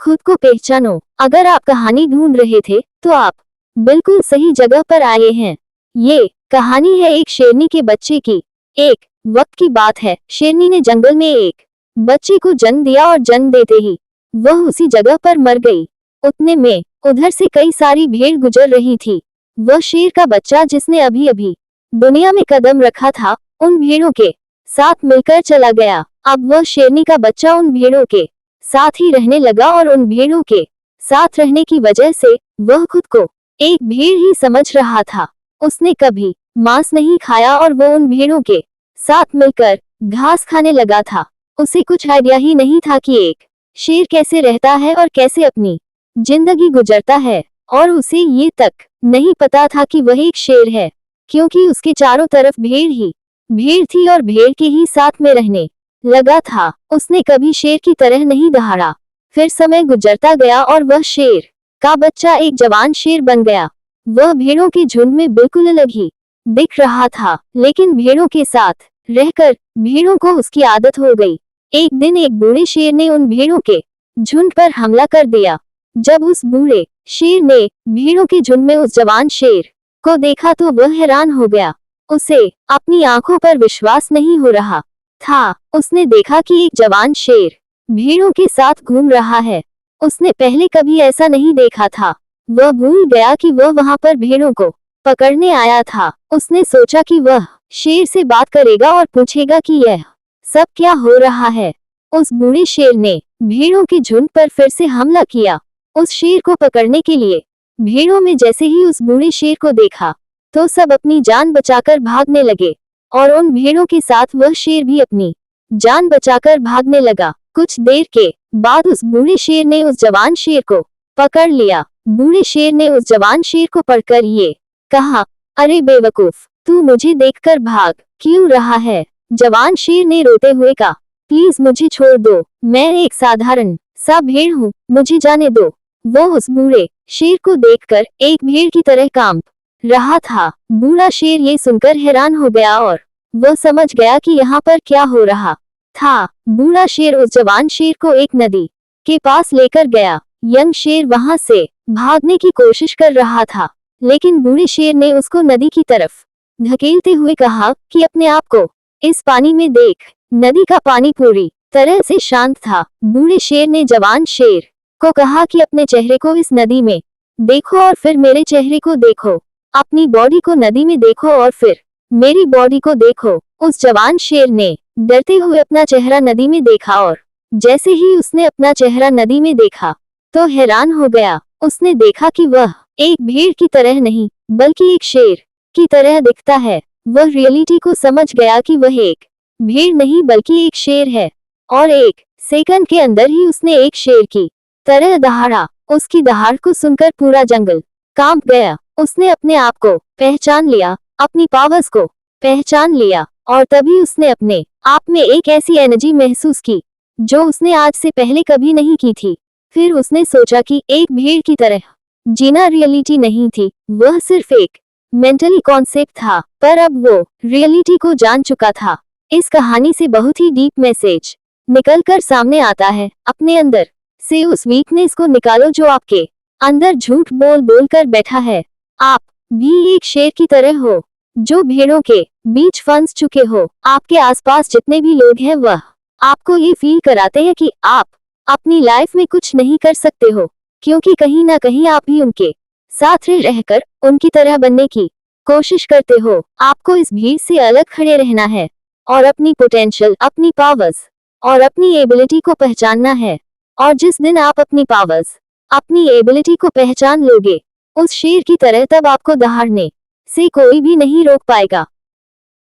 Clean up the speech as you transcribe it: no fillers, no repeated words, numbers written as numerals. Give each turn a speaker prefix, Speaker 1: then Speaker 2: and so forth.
Speaker 1: खुद को पहचानो। अगर आप कहानी ढूंढ रहे थे तो आप बिल्कुल सही जगह पर आए हैं। ये कहानी है एक शेरनी के बच्चे की। एक वक्त की बात है, शेरनी ने जंगल में एक बच्चे को जन्म दिया और जन्म देते ही वह उसी जगह पर मर गई। उतने में उधर से कई सारी भेड़ गुजर रही थी। वह शेर का बच्चा जिसने अभी अभी दुनिया में कदम रखा था, उन भेड़ों के साथ मिलकर चला गया। अब वह शेरनी का बच्चा उन भेड़ों के साथ ही रहने लगा और उन भेड़ों के साथ रहने की वजह से वह खुद को एक भेड़ ही समझ रहा था। उसने कभी मांस नहीं खाया और वो उन भेड़ों के साथ मिलकर घास खाने लगा था। उसे कुछ आइडिया ही नहीं था कि एक शेर कैसे रहता है और कैसे अपनी जिंदगी गुजरता है, और उसे ये तक नहीं पता था कि वह एक शेर है, क्योंकि उसके चारों तरफ भेड़ ही भेड़ थी और भेड़ के ही साथ में रहने लगा था। उसने कभी शेर की तरह नहीं दहाड़ा। फिर समय गुजरता गया और वह शेर का बच्चा एक जवान शेर बन गया। वह भेड़ों के झुंड में बिल्कुल अलग ही दिख रहा था, लेकिन भेड़ों के साथ रहकर भेड़ों को उसकी आदत हो गई। एक दिन एक बूढ़े शेर ने उन भेड़ों के झुंड पर हमला कर दिया। जब उस बूढ़े शेर ने भेड़ों के झुंड में उस जवान शेर को देखा तो वह हैरान हो गया। उसे अपनी आंखों पर विश्वास नहीं हो रहा था। उसने देखा कि एक जवान शेर भेड़ों के साथ घूम रहा है। उसने पहले कभी ऐसा नहीं देखा था। वह भूल गया कि वह वहां पर भेड़ों को पकड़ने आया था। उसने सोचा कि वह शेर से बात करेगा और पूछेगा कि यह सब क्या हो रहा है। उस बूढ़े शेर ने भेड़ों के झुंड पर फिर से हमला किया। उस शेर को पकड़ने के लिए भेड़ों में जैसे ही उस बूढ़े शेर को देखा तो सब अपनी जान बचाकर भागने लगे, और उन भेड़ों के साथ वह शेर भी अपनी जान बचाकर भागने लगा। कुछ देर के बाद उस बूढ़े शेर ने उस जवान शेर को पकड़ लिया। बूढ़े शेर ने उस जवान शेर को पकड़कर ये कहा, अरे बेवकूफ, तू मुझे देखकर भाग क्यों रहा है? जवान शेर ने रोते हुए कहा, प्लीज मुझे छोड़ दो, मैं एक साधारण सा भेड़ हूँ, मुझे जाने दो। वो उस बूढ़े शेर को देखकर एक भेड़ की तरह कांप रहा था। बूढ़ा शेर ये सुनकर हैरान हो गया और वह समझ गया कि यहाँ पर क्या हो रहा था। बूढ़ा शेर उस जवान शेर को एक नदी के पास लेकर गया। यंग शेर वहां से भागने की कोशिश कर रहा था, लेकिन बूढ़े शेर ने उसको नदी की तरफ धकेलते हुए कहा कि अपने आप को इस पानी में देख। नदी का पानी पूरी तरह से शांत था। बूढ़े शेर ने जवान शेर को कहा कि अपने चेहरे को इस नदी में देखो और फिर मेरे चेहरे को देखो। अपनी बॉडी को नदी में देखो और फिर मेरी बॉडी को देखो। उस जवान शेर ने डरते हुए अपना चेहरा नदी में देखा, और जैसे ही उसने अपना चेहरा नदी में देखा तो हैरान हो गया। उसने देखा कि वह एक भेड़ की तरह नहीं बल्कि एक शेर की तरह दिखता है। वह रियलिटी को समझ गया कि वह एक भेड़ नहीं बल्कि एक शेर है, और एक सेकंड के अंदर ही उसने एक शेर की तरह दहाड़ा। उसकी दहाड़ को सुनकर पूरा जंगल कांप गया। उसने अपने आप को पहचान लिया, अपनी पावर्स को पहचान लिया, और तभी उसने अपने आप में एक ऐसी एनर्जी महसूस की जो उसने आज से पहले कभी नहीं की थी। फिर उसने सोचा कि एक भेड़ की तरह जीना रियलिटी नहीं थी, वह सिर्फ एक मेंटली कॉन्सेप्ट था। पर अब वो रियलिटी को जान चुका था। इस कहानी से बहुत ही डीप मैसेज निकलकर सामने आता है। अपने अंदर से उस वीकनेस को निकालो जो आपके अंदर झूठ बोल बोल कर बैठा है। आप भी एक शेर की तरह हो जो भेड़ों के बीच फंस चुके हो। आपके आसपास जितने भी लोग हैं वह आपको ये फील कराते हैं कि आप अपनी लाइफ में कुछ नहीं कर सकते हो, क्योंकि कहीं ना कहीं आप भी उनके साथ रहकर उनकी तरह बनने की कोशिश करते हो। आपको इस भीड़ से अलग खड़े रहना है और अपनी पोटेंशियल, अपनी पावर्स और अपनी एबिलिटी को पहचानना है। और जिस दिन आप अपनी पावर्स, अपनी एबिलिटी को पहचान लोगे उस शेर की तरह, तब आपको दहाड़ने से कोई भी नहीं रोक पाएगा।